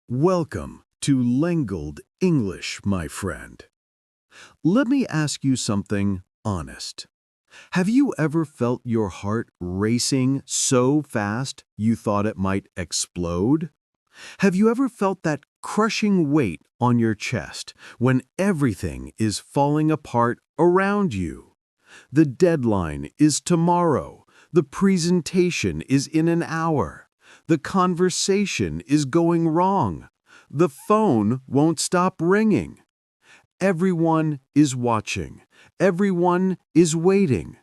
Welcome to Langled English, my friend. Let me ask you something honest. Have you ever felt your heart racing so fast you thought it might explode? Have you ever felt that crushing weight on your chest when everything is falling apart around you? The deadline is tomorrow. The presentation is in an hour. The conversation is going wrong. The phone won't stop ringing. Everyone is watching. Everyone is waiting.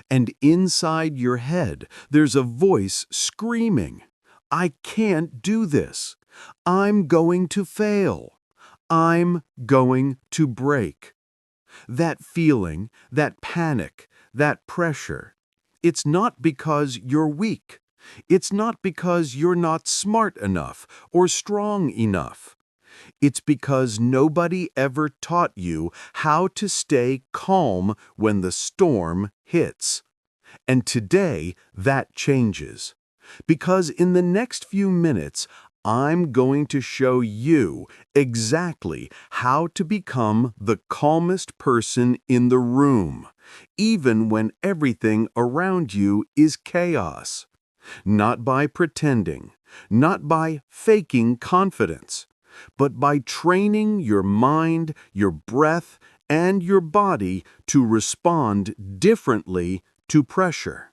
And inside your head, there's a voice screaming, "I can't do this. I'm going to fail. I'm going to break." That feeling, that panic, that pressure, it's not because you're weak. It's not because you're not smart enough or strong enough. It's because nobody ever taught you how to stay calm when the storm hits. And today, that changes. Because in the next few minutes, I'm going to show you exactly how to become the calmest person in the room, even when everything around you is chaos. Not by pretending, not by faking confidence, but by training your mind, your breath, and your body to respond differently to pressure.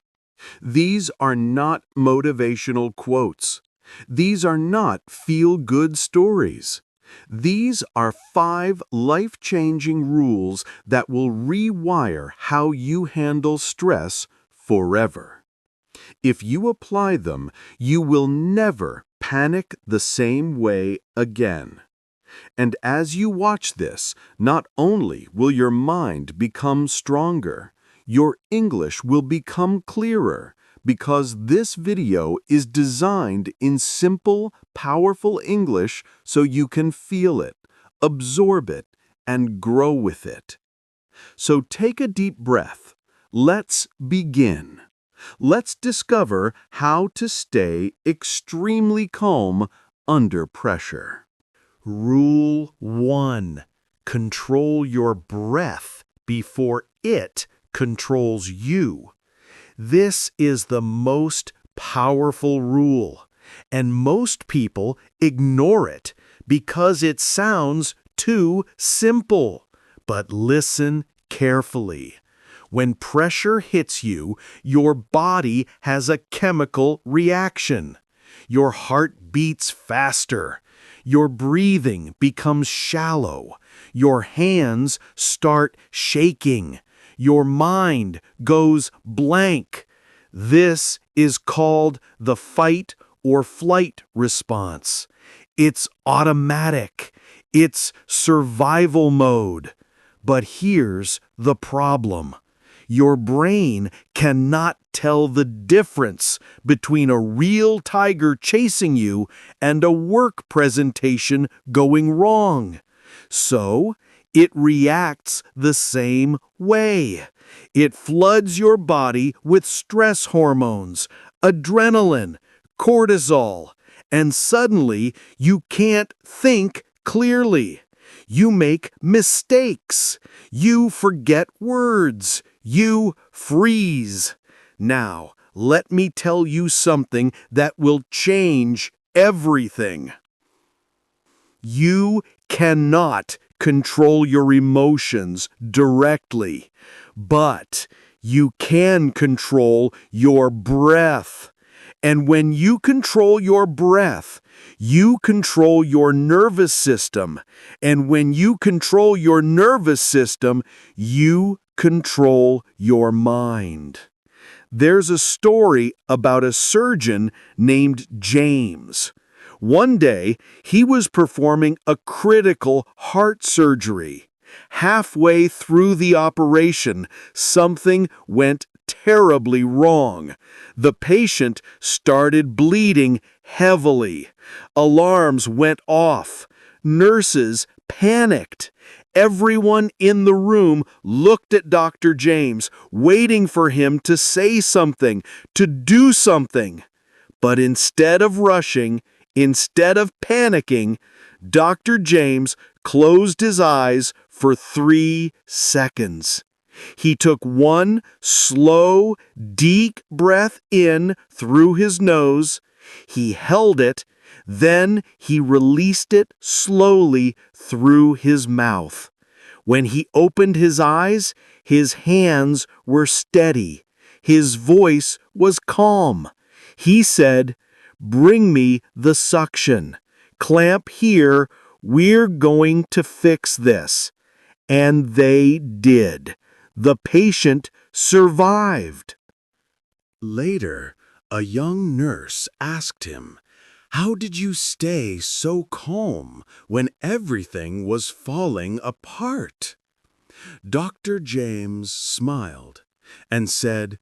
These are not motivational quotes. These are not feel-good stories. These are 5 life-changing rules that will rewire how you handle stress forever. If you apply them, you will never panic the same way again. And as you watch this, not only will your mind become stronger, your English will become clearer, because this video is designed in simple, powerful English so you can feel it, absorb it, and grow with it. So take a deep breath. Let's begin. Let's discover how to stay extremely calm under pressure. Rule 1. Control your breath before it controls you. This is the most powerful rule, and most people ignore it because it sounds too simple. But listen carefully. When pressure hits you, your body has a chemical reaction. Your heart beats faster. Your breathing becomes shallow. Your hands start shaking. Your mind goes blank. This is called the fight or flight response. It's automatic. It's survival mode. But here's the problem. Your brain cannot tell the difference between a real tiger chasing you and a work presentation going wrong. So, it reacts the same way. It floods your body with stress hormones, adrenaline, cortisol, and suddenly you can't think clearly. You make mistakes. You forget words. You freeze. Now, let me tell you something that will change everything. You cannot control your emotions directly, but you can control your breath. And when you control your breath, you control your nervous system. And when you control your nervous system, you control your mind. There's a story about a surgeon named James. One day, he was performing a critical heart surgery. Halfway through the operation, something went terribly wrong. The patient started bleeding heavily. Alarms went off. Nurses panicked. Everyone in the room looked at Dr. James, waiting for him to say something, to do something. But instead of rushing, Instead of panicking, Dr. James closed his eyes for 3 seconds. He took one slow, deep breath in through his nose. He held it, then he released it slowly through his mouth. When he opened his eyes, his hands were steady. His voice was calm. He said, "Bring me the suction. Clamp here. We're going to fix this." And they did. The patient survived. Later, a young nurse asked him, "How did you stay so calm when everything was falling apart?" Dr. James smiled and said,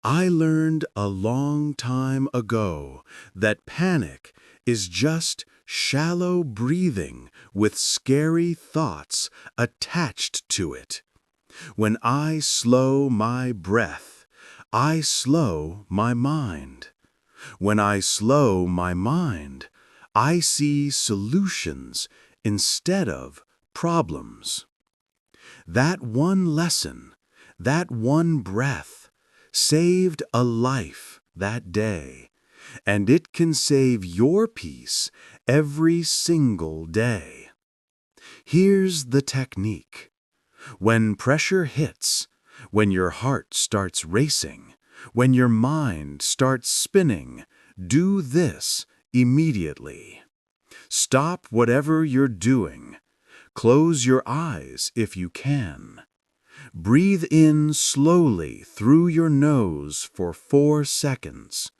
"I learned a long time ago that panic is just shallow breathing with scary thoughts attached to it. When I slow my breath, I slow my mind. When I slow my mind, I see solutions instead of problems." That one lesson, that one breath, saved a life that day, and it can save your peace every single day. Here's the technique. When pressure hits, when your heart starts racing, when your mind starts spinning, do this immediately. Stop whatever you're doing. Close your eyes if you can. Breathe in slowly through your nose for 4 seconds.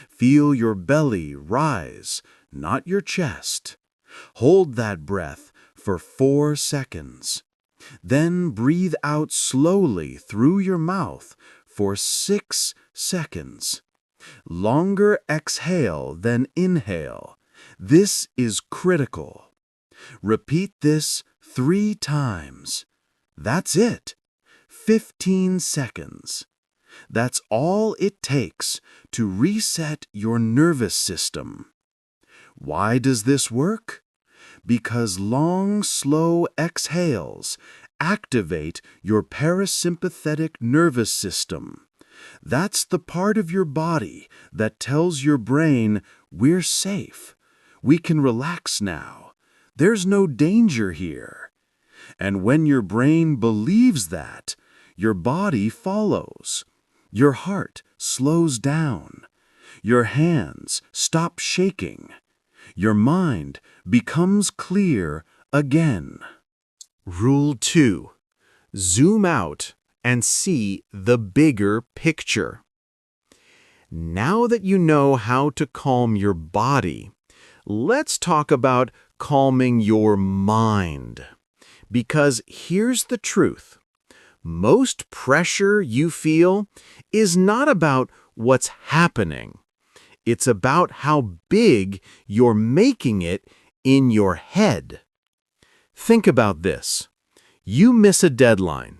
Feel your belly rise, not your chest. Hold that breath for 4 seconds. Then breathe out slowly through your mouth for 6 seconds. Longer exhale than inhale. This is critical. Repeat this 3 times. That's it. 15 seconds. That's all it takes to reset your nervous system. Why does this work? Because long, slow exhales activate your parasympathetic nervous system. That's the part of your body that tells your brain, "We're safe. We can relax now. There's no danger here." And when your brain believes that, your body follows. Your heart slows down. Your hands stop shaking. Your mind becomes clear again. Rule 2. Zoom out and see the bigger picture. Now that you know how to calm your body, let's talk about calming your mind. Because here's the truth. Most pressure you feel is not about what's happening. It's about how big you're making it in your head. Think about this. You miss a deadline.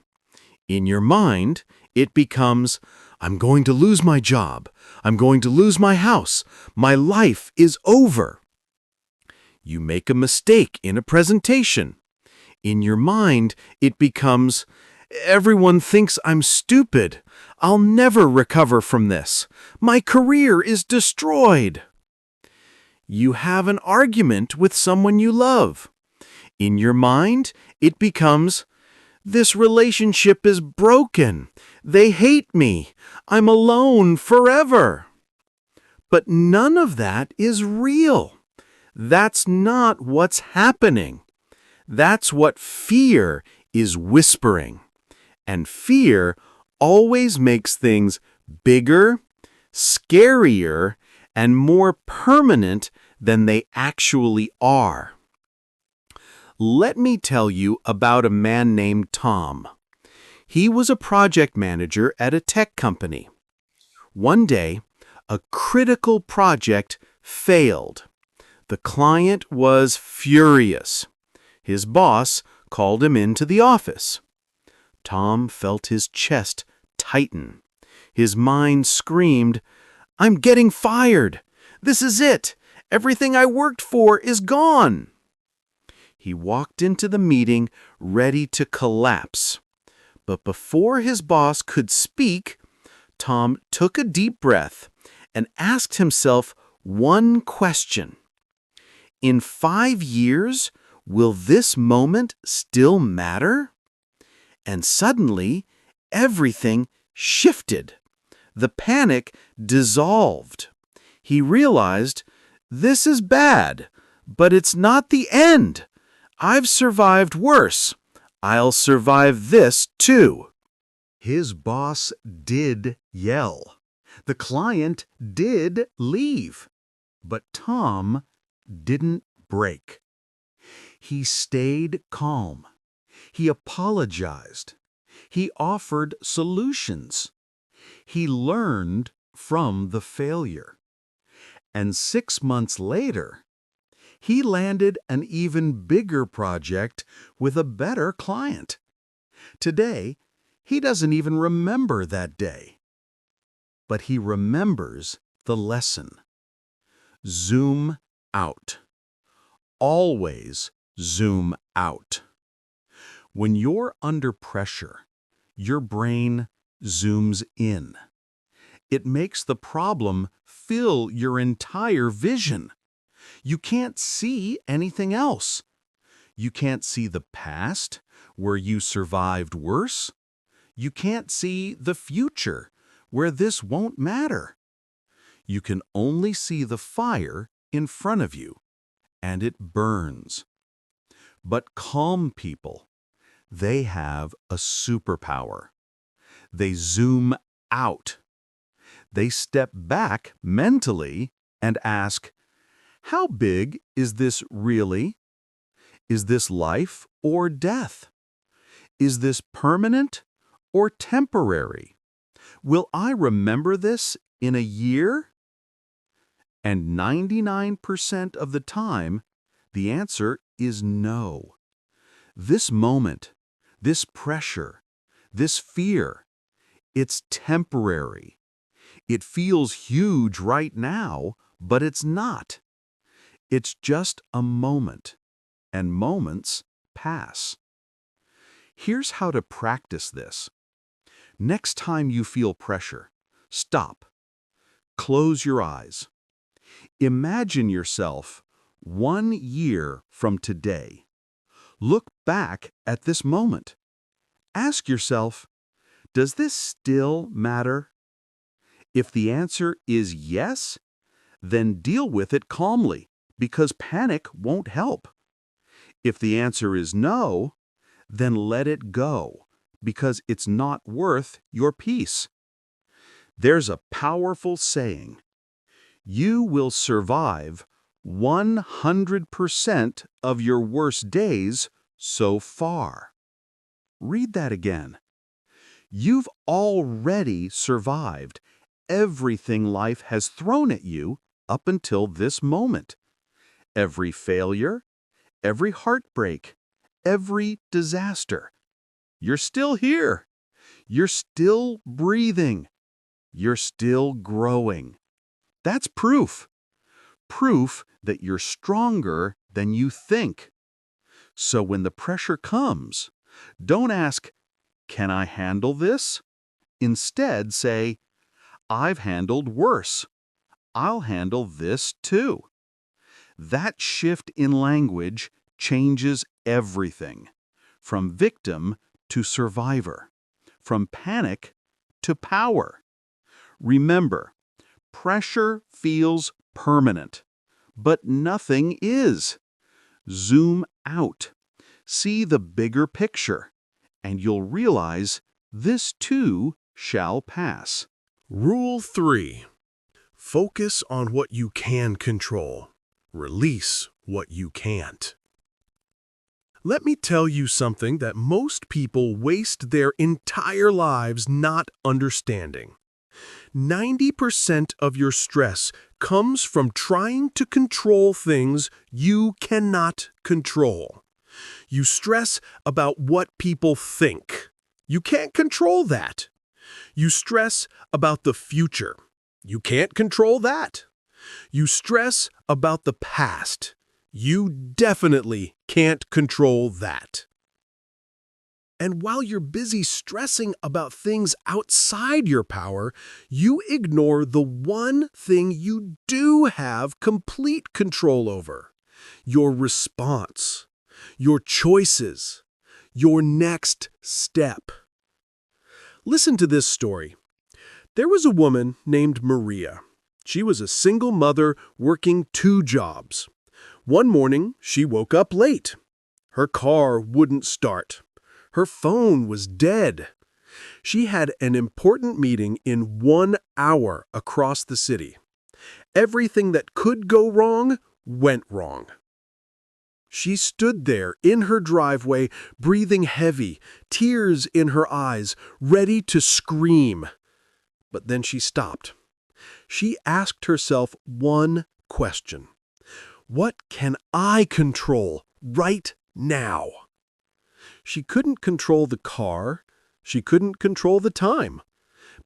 In your mind, it becomes, "I'm going to lose my job. I'm going to lose my house. My life is over." You make a mistake in a presentation. In your mind, it becomes, "Everyone thinks I'm stupid. I'll never recover from this. My career is destroyed." You have an argument with someone you love. In your mind, it becomes, "This relationship is broken. They hate me. I'm alone forever." But none of that is real. That's not what's happening. That's what fear is whispering. And fear always makes things bigger, scarier, and more permanent than they actually are. Let me tell you about a man named Tom. He was a project manager at a tech company. One day, a critical project failed. The client was furious. His boss called him into the office. Tom felt his chest tighten. His mind screamed, "I'm getting fired. This is it. Everything I worked for is gone. He walked into the meeting ready to collapse. But before his boss could speak, Tom took a deep breath and asked himself one question. In 5 years, will this moment still matter? And suddenly, everything shifted. The panic dissolved. He realized, this is bad, but it's not the end. I've survived worse. I'll survive this too. His boss did yell. The client did leave. But Tom didn't break. He stayed calm. He apologized. He offered solutions. He learned from the failure. And 6 months later, he landed an even bigger project with a better client. Today, he doesn't even remember that day. But he remembers the lesson. Zoom out. Always zoom out. When you're under pressure, your brain zooms in. It makes the problem fill your entire vision. You can't see anything else. You can't see the past, where you survived worse. You can't see the future, where this won't matter. You can only see the fire in front of you, and it burns. But calm people, they have a superpower. They zoom out. They step back mentally and ask, how big is this really? Is this life or death? Is this permanent or temporary? Will I remember this in a year? And 99% of the time, the answer is no. This moment, this pressure, this fear, it's temporary. It feels huge right now, but it's not. It's just a moment, and moments pass. Here's how to practice this. Next time you feel pressure, stop. Close your eyes. Imagine yourself 1 year from today. Look back at this moment. Ask yourself, does this still matter? If the answer is yes, then deal with it calmly, because panic won't help. If the answer is no, then let it go, because it's not worth your peace. There's a powerful saying, you will survive 100% of your worst days so far. Read that again. You've already survived everything life has thrown at you up until this moment. Every failure, every heartbreak, every disaster. You're still here. You're still breathing. You're still growing. That's proof. Proof that you're stronger than you think. So when the pressure comes, don't ask, can I handle this? Instead, say, I've handled worse. I'll handle this too. That shift in language changes everything, from victim to survivor, from panic to power. Remember, pressure feels permanent, but nothing is. Zoom out. See the bigger picture, and you'll realize this too shall pass. Rule 3. Focus on what you can control. Release what you can't. Let me tell you something that most people waste their entire lives not understanding. 90% of your stress comes from trying to control things you cannot control. You stress about what people think. You can't control that. You stress about the future. You can't control that. You stress about the past. You definitely can't control that. And while you're busy stressing about things outside your power, you ignore the one thing you do have complete control over: your response, your choices, your next step. Listen to this story. There was a woman named Maria. She was a single mother working 2 jobs. One morning, she woke up late. Her car wouldn't start. Her phone was dead. She had an important meeting in 1 hour across the city. Everything that could go wrong went wrong. She stood there in her driveway, breathing heavy, tears in her eyes, ready to scream. But then she stopped. She asked herself one question: what can I control right now? She couldn't control the car. She couldn't control the time.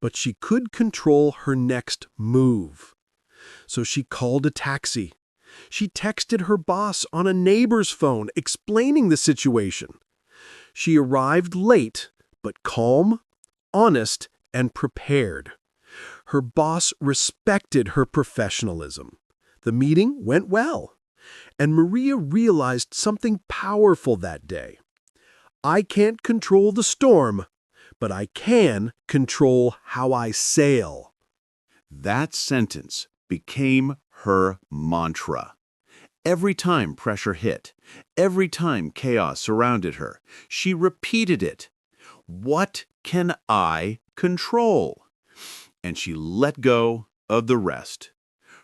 But she could control her next move. So she called a taxi. She texted her boss on a neighbor's phone, explaining the situation. She arrived late, but calm, honest, and prepared. Her boss respected her professionalism. The meeting went well, and Maria realized something powerful that day. I can't control the storm, but I can control how I sail. That sentence became her mantra. Every time pressure hit, every time chaos surrounded her, she repeated it. What can I control? And she let go of the rest.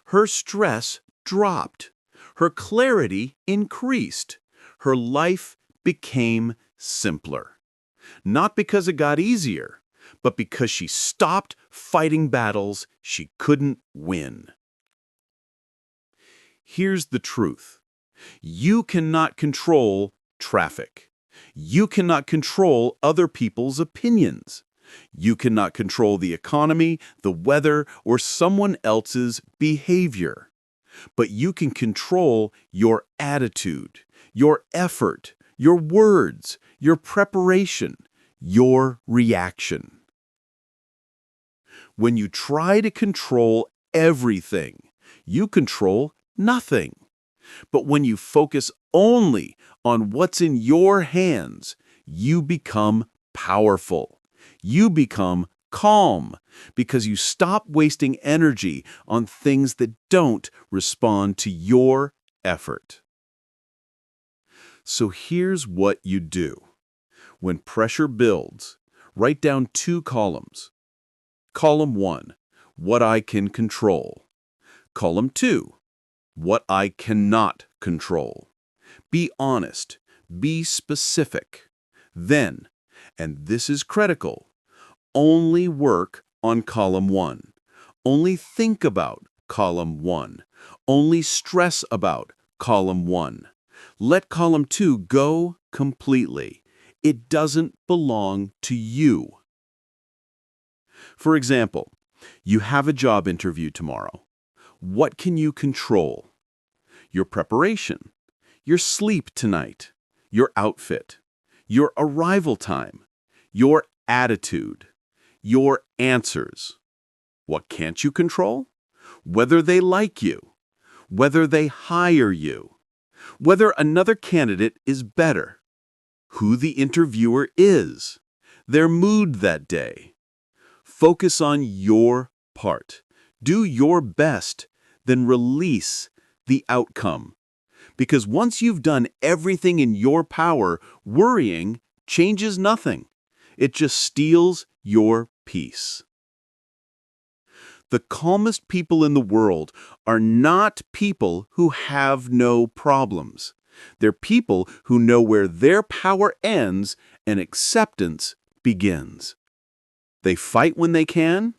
Her stress dropped. Her clarity increased. Her life became simpler. Not because it got easier, but because she stopped fighting battles she couldn't win. Here's the truth. You cannot control traffic. You cannot control other people's opinions. You cannot control the economy, the weather, or someone else's behavior. But you can control your attitude, your effort, your words, your preparation, your reaction. When you try to control everything, you control nothing. But when you focus only on what's in your hands, you become powerful. You become calm because you stop wasting energy on things that don't respond to your effort. So here's what you do. When pressure builds, write down 2 columns. Column 1, what I can control. Column 2, what I cannot control. Be honest. Be specific. Then, and this is critical, only work on column 1. Only think about column 1. Only stress about column 1. Let column 2 go completely. It doesn't belong to you. For example, you have a job interview tomorrow. What can you control? Your preparation, your sleep tonight, your outfit, your arrival time, your attitude, your answers. What can't you control? Whether they like you, whether they hire you, whether another candidate is better, who the interviewer is, their mood that day. Focus on your part. Do your best, then release the outcome. Because once you've done everything in your power, worrying changes nothing. It just steals your peace. The calmest people in the world are not people who have no problems. They're people who know where their power ends and acceptance begins. They fight when they can,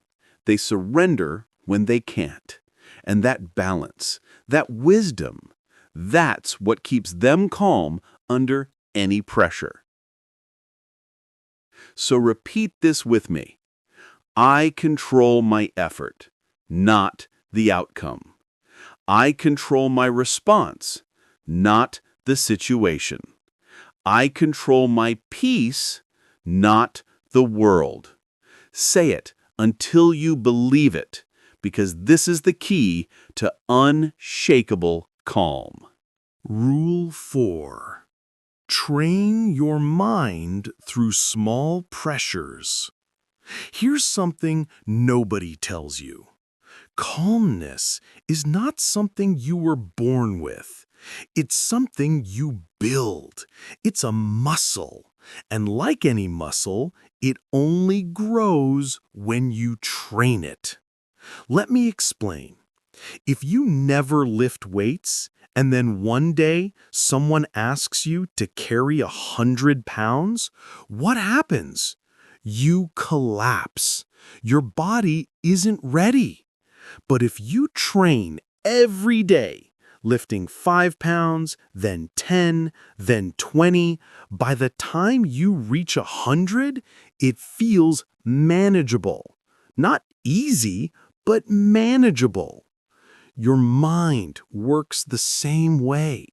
they surrender when they can't. And that balance, that wisdom, that's what keeps them calm under any pressure. So repeat this with me. I control my effort, not the outcome. I control my response, not the situation. I control my peace, not the world. Say it until you believe it, because this is the key to unshakable calm. Rule 4. Train your mind through small pressures. Here's something nobody tells you. Calmness is not something you were born with. It's something you build. It's a muscle. And like any muscle, it only grows when you train it. Let me explain. If you never lift weights, and then one day someone asks you to carry 100 pounds, what happens? You collapse. Your body isn't ready. But if you train every day, lifting 5 pounds, then 10, then 20, by the time you reach 100, it feels manageable. Not easy, but manageable. Your mind works the same way.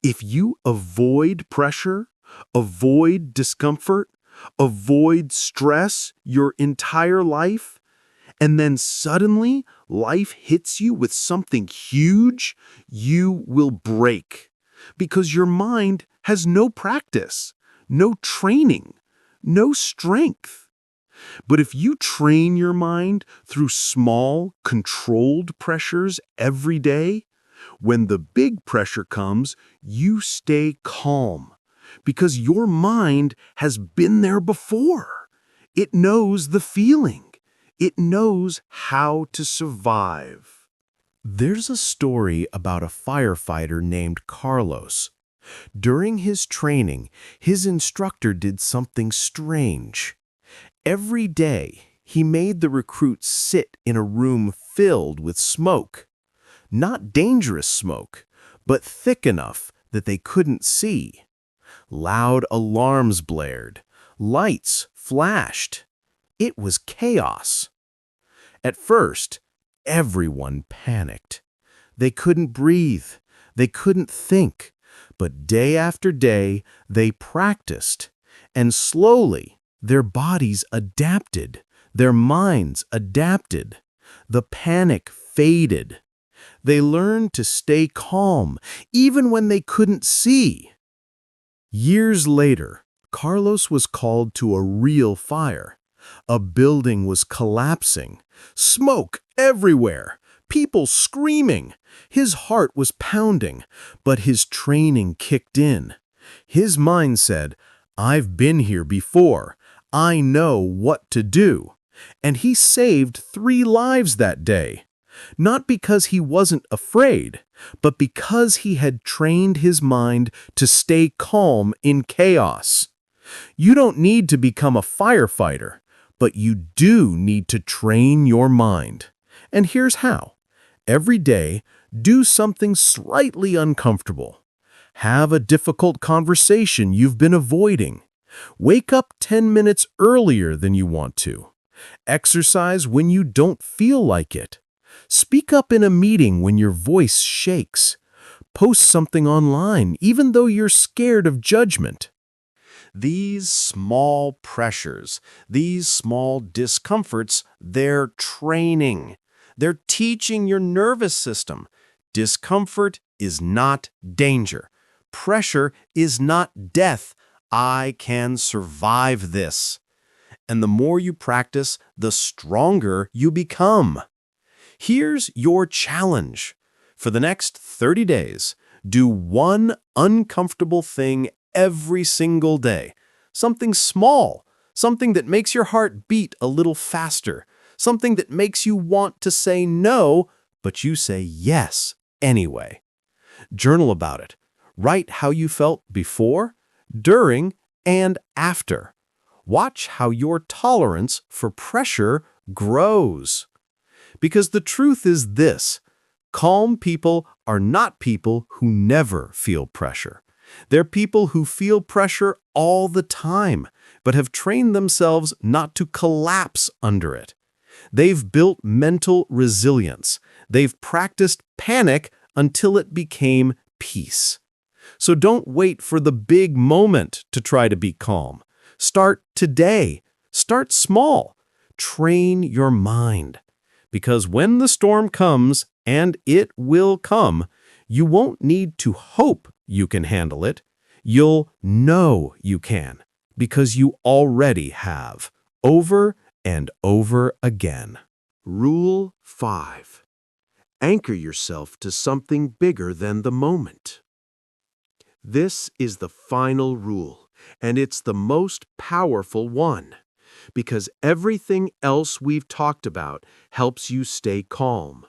If you avoid pressure, avoid discomfort, avoid stress your entire life, and then suddenly life hits you with something huge, you will break. Because your mind has no practice, no training, no strength. But if you train your mind through small, controlled pressures every day, when the big pressure comes, you stay calm. Because your mind has been there before. It knows the feeling. It knows how to survive. There's a story about a firefighter named Carlos. During his training, his instructor did something strange. Every day, he made the recruits sit in a room filled with smoke. Not dangerous smoke, but thick enough that they couldn't see. Loud alarms blared. Lights flashed. It was chaos. At first, everyone panicked. They couldn't breathe. They couldn't think. But day after day, they practiced. And slowly, their bodies adapted. Their minds adapted. The panic faded. They learned to stay calm, even when they couldn't see. Years later, Carlos was called to a real fire. A building was collapsing. Smoke everywhere. People screaming. His heart was pounding, but his training kicked in. His mind said, "I've been here before. I know what to do." And he saved 3 lives that day. Not because he wasn't afraid, but because he had trained his mind to stay calm in chaos. You don't need to become a firefighter, but you do need to train your mind. And here's how. Every day, do something slightly uncomfortable. Have a difficult conversation you've been avoiding. Wake up 10 minutes earlier than you want to. Exercise when you don't feel like it. Speak up in a meeting when your voice shakes. Post something online even though you're scared of judgment. These small pressures, these small discomforts, they're training. They're teaching your nervous system. Discomfort is not danger. Pressure is not death. I can survive this. And the more you practice, the stronger you become. Here's your challenge. For the next 30 days, do one uncomfortable thing every single day. Something small, something that makes your heart beat a little faster, something that makes you want to say no, but you say yes anyway. Journal about it. Write how you felt before, during, and after. Watch how your tolerance for pressure grows. Because the truth is this: calm people are not people who never feel pressure. They're people who feel pressure all the time, but have trained themselves not to collapse under it. They've built mental resilience. They've practiced panic until it became peace. So don't wait for the big moment to try to be calm. Start today. Start small. Train your mind. Because when the storm comes, and it will come, you won't need to hope you can handle it. You'll know you can, because you already have, over and over again. Rule 5. Anchor yourself to something bigger than the moment. This is the final rule, and it's the most powerful one, because everything else we've talked about helps you stay calm.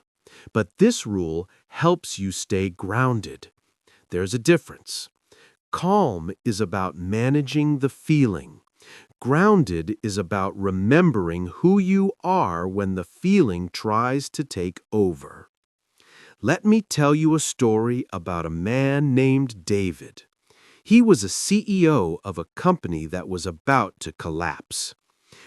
But this rule helps you stay grounded. There's a difference. Calm is about managing the feeling. Grounded is about remembering who you are when the feeling tries to take over. Let me tell you a story about a man named David. He was a CEO of a company that was about to collapse.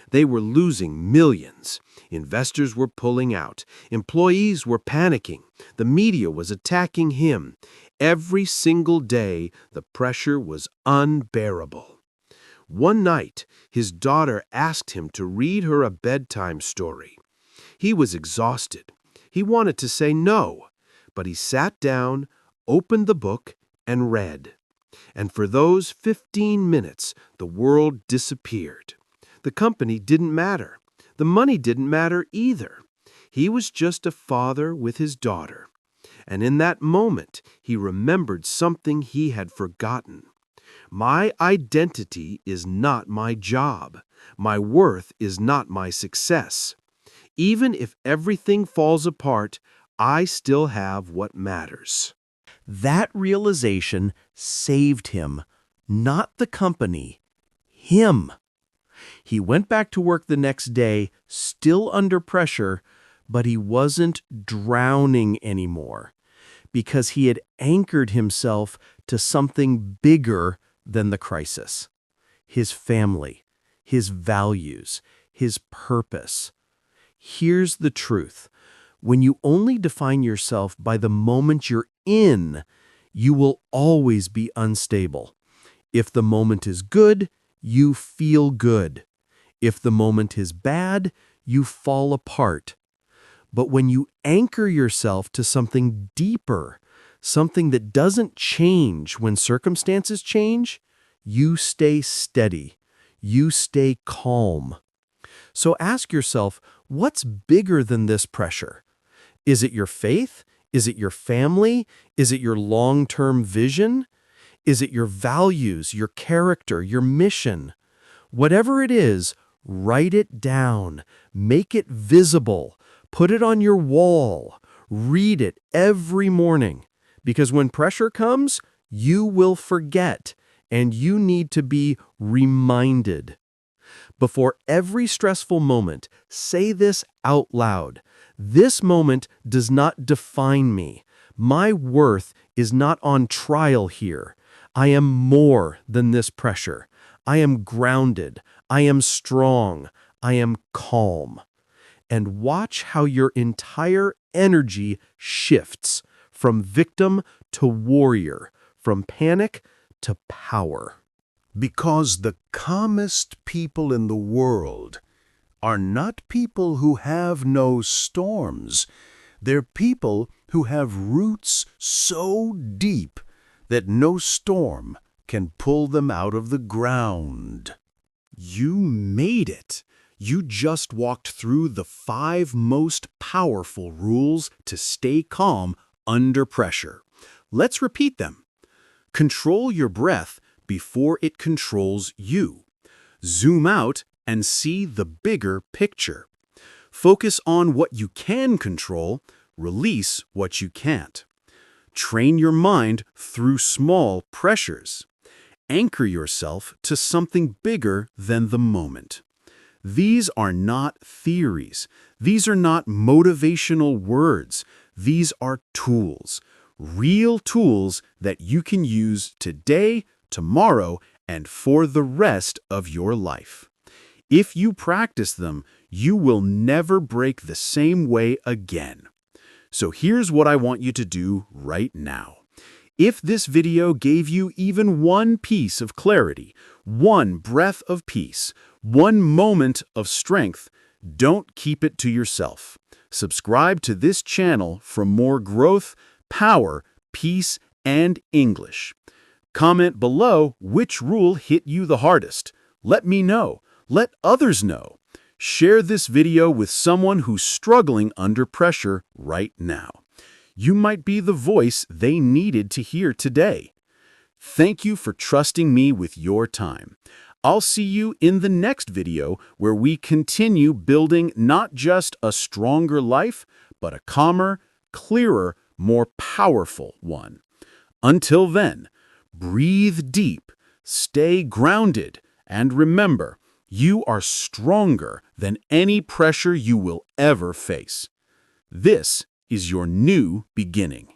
They were losing millions. Investors were pulling out. Employees were panicking. The media was attacking him. Every single day, the pressure was unbearable. One night, his daughter asked him to read her a bedtime story. He was exhausted. He wanted to say no, but he sat down, opened the book, and read. And for those 15 minutes, the world disappeared. The company didn't matter. The money didn't matter either. He was just a father with his daughter. And in that moment, he remembered something he had forgotten. My identity is not my job. My worth is not my success. Even if everything falls apart, I still have what matters. That realization saved him, not the company, him. He went back to work the next day, still under pressure, but he wasn't drowning anymore because he had anchored himself to something bigger than the crisis. His family, his values, his purpose. Here's the truth. When you only define yourself by the moment you're in, you will always be unstable. If the moment is good, you feel good. If the moment is bad, you fall apart. But when you anchor yourself to something deeper, something that doesn't change when circumstances change, you stay steady. You stay calm. So ask yourself, what's bigger than this pressure? Is it your faith? Is it your family? Is it your long-term vision? Is it your values, your character, your mission? Whatever it is, write it down. Make it visible. Put it on your wall. Read it every morning. Because when pressure comes, you will forget, and you need to be reminded. Before every stressful moment, say this out loud. This moment does not define me. My worth is not on trial here. I am more than this pressure. I am grounded. I am strong. I am calm. And watch how your entire energy shifts from victim to warrior, from panic to power. Because the calmest people in the world are not people who have no storms. They're people who have roots so deep that no storm can pull them out of the ground. You made it. You just walked through the 5 most powerful rules to stay calm under pressure. Let's repeat them. Control your breath before it controls you. Zoom out and see the bigger picture. Focus on what you can control, release what you can't. Train your mind through small pressures. Anchor yourself to something bigger than the moment. These are not theories. These are not motivational words. These are tools. Real tools that you can use today, tomorrow, and for the rest of your life. If you practice them, you will never break the same way again. So here's what I want you to do right now. If this video gave you even one piece of clarity, one breath of peace, one moment of strength, don't keep it to yourself. Subscribe to this channel for more growth, power, peace, and English. Comment below which rule hit you the hardest. Let me know. Let others know. Share this video with someone who's struggling under pressure right now. You might be the voice they needed to hear today. Thank you for trusting me with your time. I'll see you in the next video where we continue building not just a stronger life, but a calmer, clearer, more powerful one. Until then, breathe deep, stay grounded, and remember, you are stronger than any pressure you will ever face. This is your new beginning.